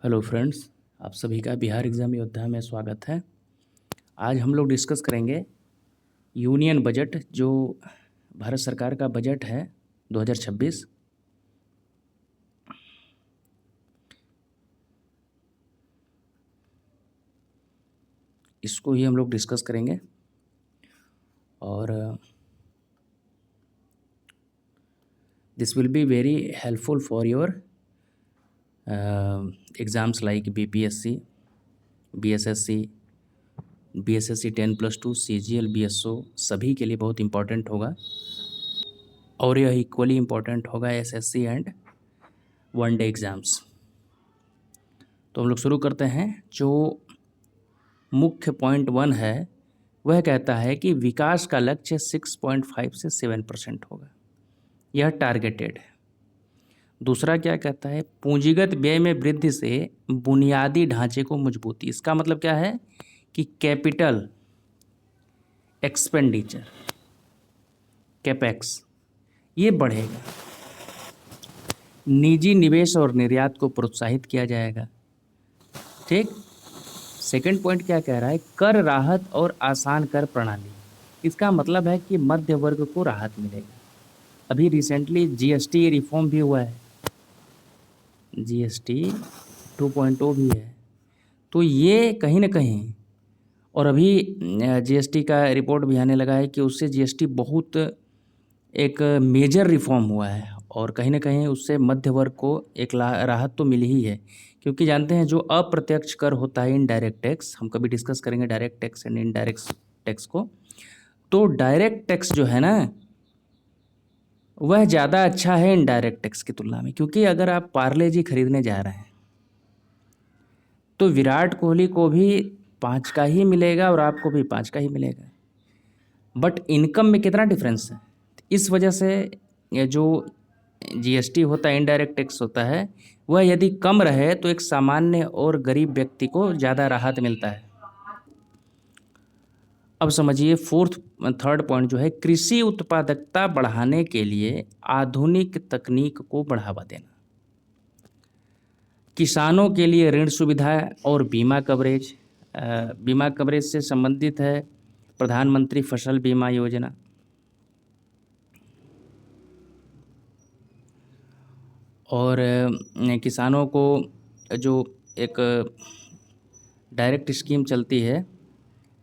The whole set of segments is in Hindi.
हेलो फ्रेंड्स, आप सभी का बिहार एग्ज़ाम योद्धा में स्वागत है। आज हम लोग डिस्कस करेंगे यूनियन बजट, जो भारत सरकार का बजट है 2026। इसको ही हम लोग डिस्कस करेंगे और this will be very helpful for your exams like BPSC, BSSC, BSSC 10+2, CGL, BSO, सभी के लिए बहुत इम्पॉर्टेंट होगा। और यह इक्वली इम्पॉर्टेंट होगा एसएससी एंड वनडे एग्ज़ाम्स। तो हम लोग शुरू करते हैं। जो मुख्य पॉइंट 1 है वह कहता है कि विकास का लक्ष्य 6.5 से 7% होगा, यह टारगेटेड है। दूसरा क्या कहता है, पूंजीगत व्यय में वृद्धि से बुनियादी ढांचे को मजबूती। इसका मतलब क्या है कि कैपिटल एक्सपेंडिचर, कैपेक्स, ये बढ़ेगा। निजी निवेश और निर्यात को प्रोत्साहित किया जाएगा। ठीक। सेकंड पॉइंट क्या कह रहा है, कर राहत और आसान कर प्रणाली। इसका मतलब है कि मध्य वर्ग को राहत मिलेगा। अभी रिसेंटली जीएसटी रिफॉर्म भी हुआ है, जीएसटी 2.0 भी है। तो ये कहीं ना कहीं, और अभी जीएसटी का रिपोर्ट भी आने लगा है कि उससे जीएसटी बहुत एक मेजर रिफॉर्म हुआ है और कहीं ना कहीं उससे मध्य वर्ग को एक राहत तो मिली ही है। क्योंकि जानते हैं जो अप्रत्यक्ष कर होता है, इनडायरेक्ट टैक्स, हम कभी डिस्कस करेंगे direct tax and indirect tax को। तो डायरेक्ट टैक्स जो है ना, वह ज़्यादा अच्छा है इनडायरेक्ट टैक्स की तुलना में। क्योंकि अगर आप पार्ले जी खरीदने जा रहे हैं तो विराट कोहली को भी 5 का ही मिलेगा और आपको भी 5 का ही मिलेगा, बट इनकम में कितना डिफरेंस है। इस वजह से ये जो जीएसटी होता है, इनडायरेक्ट टैक्स होता है, वह यदि कम रहे तो एक सामान्य और गरीब व्यक्ति को ज़्यादा राहत मिलता है। अब समझिए थर्ड पॉइंट जो है, कृषि उत्पादकता बढ़ाने के लिए आधुनिक तकनीक को बढ़ावा देना। किसानों के लिए ऋण सुविधा और बीमा कवरेज। बीमा कवरेज से संबंधित है प्रधानमंत्री फसल बीमा योजना। और किसानों को जो एक डायरेक्ट स्कीम चलती है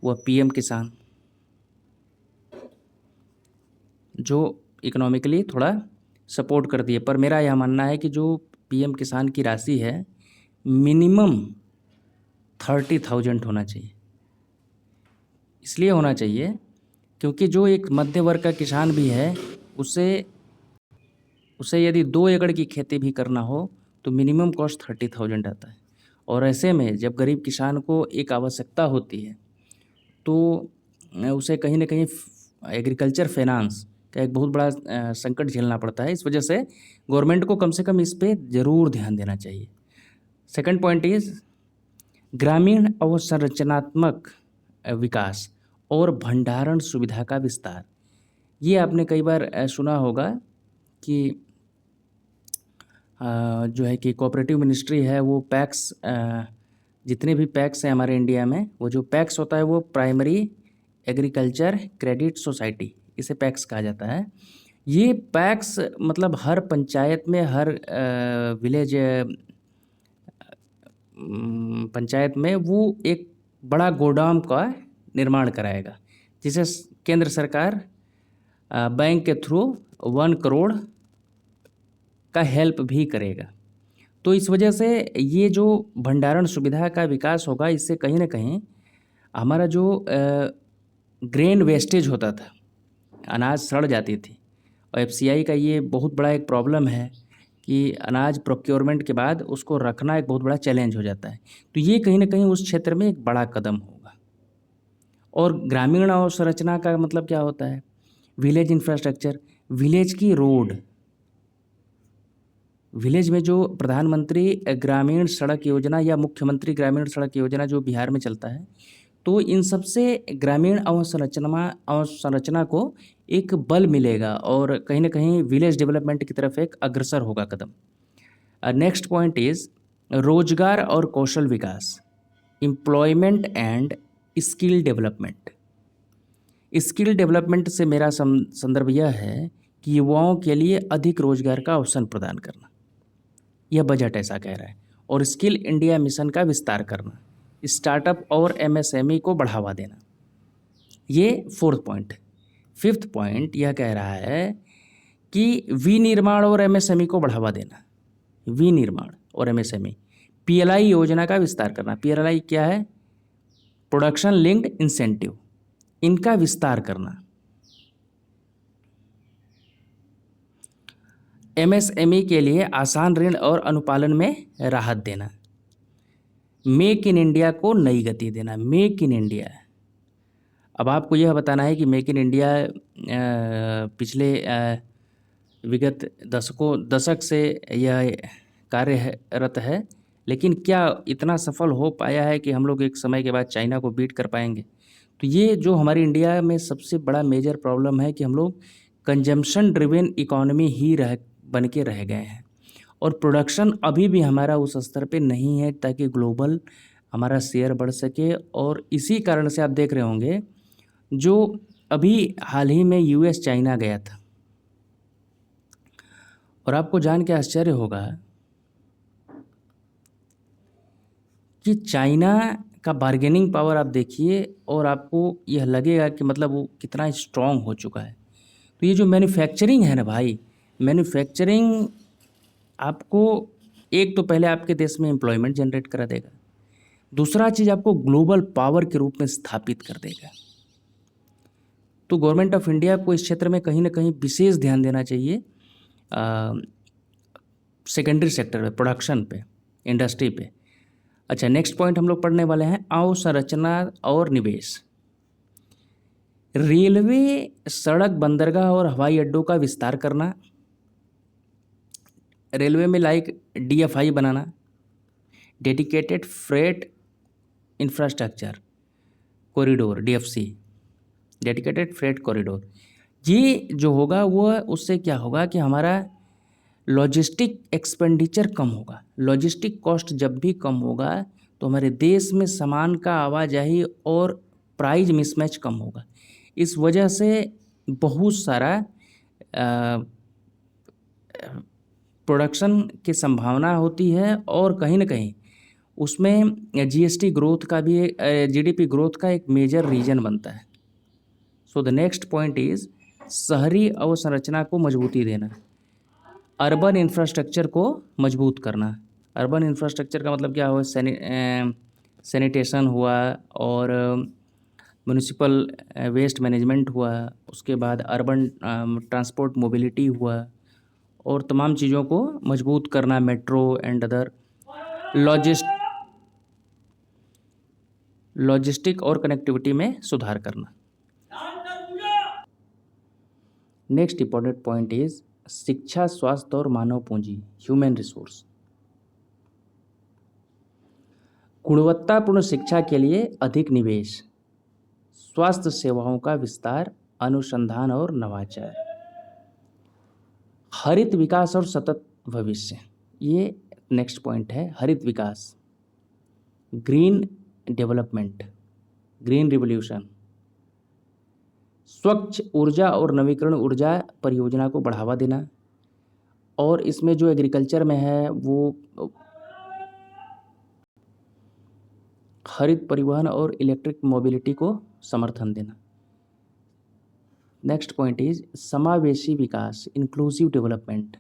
वह पीएम किसान, जो इकोनॉमिकली थोड़ा सपोर्ट करती है। पर मेरा यह मानना है कि जो पीएम किसान की राशि है मिनिमम 30,000 होना चाहिए। इसलिए होना चाहिए क्योंकि जो एक मध्य वर्ग का किसान भी है, उसे यदि 2 एकड़ की खेती भी करना हो तो मिनिमम कॉस्ट 30,000 आता है। और ऐसे में जब गरीब किसान को एक आवश्यकता होती है तो उसे कहीं ना कहीं एग्रीकल्चर फाइनेंस का एक बहुत बड़ा संकट झेलना पड़ता है। इस वजह से गवर्नमेंट को कम से कम इस पे ज़रूर ध्यान देना चाहिए। सेकंड पॉइंट इज़ ग्रामीण अवसंरचनात्मक विकास और भंडारण सुविधा का विस्तार। ये आपने कई बार सुना होगा कि जो है कि कोऑपरेटिव मिनिस्ट्री है, वो पैक्स, जितने भी पैक्स हैं हमारे इंडिया में, वो जो पैक्स होता है वो प्राइमरी एग्रीकल्चर क्रेडिट सोसाइटी, इसे पैक्स कहा जाता है। ये पैक्स मतलब हर पंचायत में, हर विलेज पंचायत में वो एक बड़ा गोदाम का निर्माण कराएगा, जिसे केंद्र सरकार बैंक के थ्रू 1 करोड़ का हेल्प भी करेगा। तो इस वजह से ये जो भंडारण सुविधा का विकास होगा, इससे कहीं ना कहीं हमारा जो ग्रेन वेस्टेज होता था, अनाज सड़ जाती थी, और एफसीआई का ये बहुत बड़ा एक प्रॉब्लम है कि अनाज प्रोक्योरमेंट के बाद उसको रखना एक बहुत बड़ा चैलेंज हो जाता है। तो ये कहीं ना कहीं उस क्षेत्र में एक बड़ा कदम होगा। और ग्रामीण अवसंरचना का मतलब क्या होता है, विलेज इंफ्रास्ट्रक्चर, विलेज की रोड, विलेज में जो प्रधानमंत्री ग्रामीण सड़क योजना या मुख्यमंत्री ग्रामीण सड़क योजना जो बिहार में चलता है, तो इन सब से ग्रामीण अवसंरचना को एक बल मिलेगा और कहीं ना कहीं विलेज डेवलपमेंट की तरफ एक अग्रसर होगा कदम। नेक्स्ट पॉइंट इज़ रोजगार और कौशल विकास, employment and skill development. Skill development से मेरा संदर्भ यह है कि युवाओं के लिए अधिक रोजगार का अवसर प्रदान करना, यह बजट ऐसा कह रहा है। और स्किल इंडिया मिशन का विस्तार करना, स्टार्टअप और एमएसएमई को बढ़ावा देना, ये 4th पॉइंट है। 5th पॉइंट यह कह रहा है कि विनिर्माण और एमएसएमई को बढ़ावा देना, विनिर्माण और एमएसएमई। पीएलआई योजना का विस्तार करना, पीएलआई क्या है? प्रोडक्शन लिंक्ड इंसेंटिव, इनका विस्तार करना। एमएसएमई के लिए आसान ऋण और अनुपालन में राहत देना। मेक इन इंडिया को नई गति देना, मेक इन इंडिया। अब आपको यह बताना है कि मेक इन इंडिया पिछले विगत दशक से यह कार्यरत है, लेकिन क्या इतना सफल हो पाया है कि हम लोग एक समय के बाद चाइना को बीट कर पाएंगे? तो ये जो हमारी इंडिया में सबसे बड़ा मेजर प्रॉब्लम है कि हम लोग कंजम्पशन ड्रिवन इकोनॉमी ही बन के रह गए हैं, और प्रोडक्शन अभी भी हमारा उस स्तर पे नहीं है ताकि ग्लोबल हमारा शेयर बढ़ सके। और इसी कारण से आप देख रहे होंगे, जो अभी हाल ही में यूएस चाइना गया था, और आपको जान के आश्चर्य होगा कि चाइना का बार्गेनिंग पावर आप देखिए, और आपको यह लगेगा कि मतलब वो कितना स्ट्रांग हो चुका है। तो ये जो मैन्युफैक्चरिंग है ना भाई, मैन्युफैक्चरिंग आपको एक तो पहले आपके देश में एम्प्लॉयमेंट जनरेट करा देगा, दूसरा चीज़ आपको ग्लोबल पावर के रूप में स्थापित कर देगा। तो गवर्नमेंट ऑफ इंडिया को इस क्षेत्र में कहीं ना कहीं विशेष ध्यान देना चाहिए, सेकेंडरी सेक्टर पे, प्रोडक्शन पे, इंडस्ट्री पे। अच्छा, नेक्स्ट पॉइंट हम लोग पढ़ने वाले हैं अवसंरचना और निवेश। रेलवे, सड़क, बंदरगाह और हवाई अड्डों का विस्तार करना। रेलवे में लाइक डीएफआई बनाना, dedicated freight infrastructure corridor, DFC, dedicated freight corridor. ये जो होगा वो उससे क्या होगा कि हमारा लॉजिस्टिक एक्सपेंडिचर कम होगा। लॉजिस्टिक कॉस्ट जब भी कम होगा तो हमारे देश में सामान का आवाजाही और प्राइस मिसमैच कम होगा। इस वजह से बहुत सारा प्रोडक्शन की संभावना होती है, और कहीं ना कहीं उसमें जीएसटी ग्रोथ का भी, जीडीपी ग्रोथ का एक मेजर रीजन बनता है। So the next point is शहरी अवसंरचना को मजबूती देना, अर्बन इंफ्रास्ट्रक्चर को मजबूत करना। अर्बन इंफ्रास्ट्रक्चर का मतलब क्या हुआ? सैनिटेशन हुआ, और म्यूनिसिपल वेस्ट मैनेजमेंट हुआ, उसके बाद अर्बन ट्रांसपोर्ट मोबिलिटी हुआ, और तमाम चीज़ों को मजबूत करना, मेट्रो एंड अदर लॉजिस्टिक और कनेक्टिविटी में सुधार करना। नेक्स्ट इंपॉर्टेंट पॉइंट इज शिक्षा, स्वास्थ्य और मानव पूंजी, ह्यूमन रिसोर्स। गुणवत्तापूर्ण शिक्षा के लिए अधिक निवेश, स्वास्थ्य सेवाओं का विस्तार, अनुसंधान और नवाचार, हरित विकास और सतत भविष्य। ये नेक्स्ट पॉइंट है, हरित विकास, ग्रीन डेवलपमेंट, ग्रीन रिवॉल्यूशन, स्वच्छ ऊर्जा और नवीकरण ऊर्जा परियोजना को बढ़ावा देना, और इसमें जो एग्रीकल्चर में है वो हरित परिवहन और इलेक्ट्रिक मोबिलिटी को समर्थन देना। नेक्स्ट पॉइंट इज समावेशी विकास, inclusive development.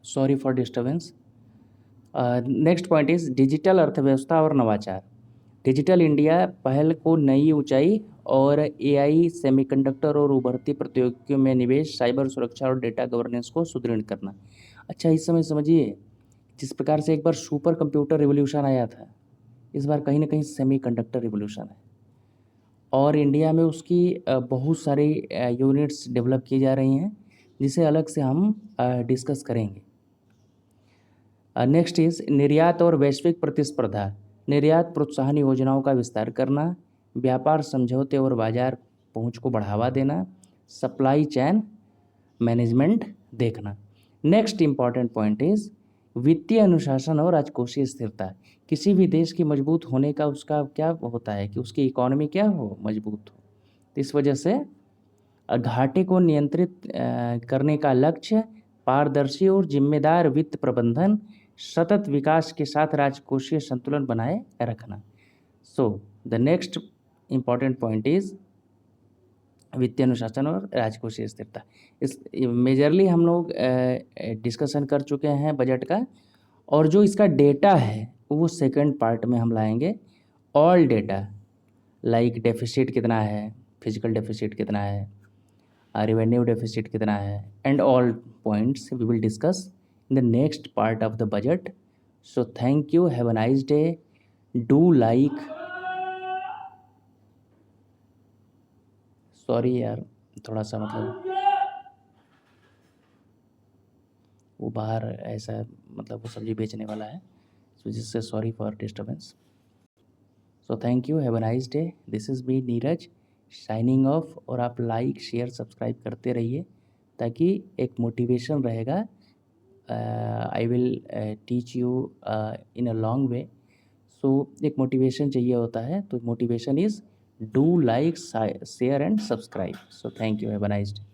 Sorry for disturbance. Next point is digital अर्थव्यवस्था और नवाचार। डिजिटल इंडिया पहल को नई ऊंचाई और एआई, सेमीकंडक्टर और उभरती प्रौद्योगिकियों में निवेश, साइबर सुरक्षा और डेटा गवर्नेंस को सुदृढ़ करना। अच्छा, इस समय समझिए, जिस प्रकार से एक बार सुपर कंप्यूटर रिवोल्यूशन आया था, इस बार कहीं ना कहीं सेमीकंडक्टर रिवोल्यूशन है और इंडिया में उसकी बहुत सारी यूनिट्स डेवलप की जा रही हैं, जिसे अलग से हम डिस्कस करेंगे। नेक्स्ट इज निर्यात और वैश्विक प्रतिस्पर्धा। निर्यात प्रोत्साहन योजनाओं का विस्तार करना, व्यापार समझौते और बाजार पहुंच को बढ़ावा देना, सप्लाई चेन मैनेजमेंट देखना। नेक्स्ट इंपॉर्टेंट पॉइंट इज वित्तीय अनुशासन और राजकोषीय स्थिरता। किसी भी देश की मजबूत होने का उसका क्या होता है कि उसकी इकोनॉमी क्या हो, मजबूत हो। तो इस वजह से घाटे को नियंत्रित करने का लक्ष्य, पारदर्शी और जिम्मेदार वित्त प्रबंधन, सतत विकास के साथ राजकोषीय संतुलन बनाए रखना। So the next important point is वित्तीय अनुशासन और राजकोषीय स्थिरता। इस मेजरली हम लोग डिस्कशन कर चुके हैं बजट का, और जो इसका डेटा है वो सेकंड पार्ट में हम लाएंगे। ऑल डेटा लाइक डेफिसिट कितना है, फिजिकल डेफिसिट कितना है, रेवेन्यू डेफिसिट कितना है, and all points we will discuss in the next part of the budget. So thank you, have a nice day, do like, sorry यार थोड़ा सा मतलब वो बाहर ऐसा मतलब वो सब्जी बेचने वाला है, सो जिससे sorry for disturbance. So thank you, have a nice day, this is me Neeraj signing off. और आप लाइक शेयर सब्सक्राइब करते रहिए ताकि एक मोटिवेशन रहेगा। I will teach you in a long way. So एक मोटिवेशन चाहिए होता है, तो motivation is do like share and subscribe. So thank you, have a nice day.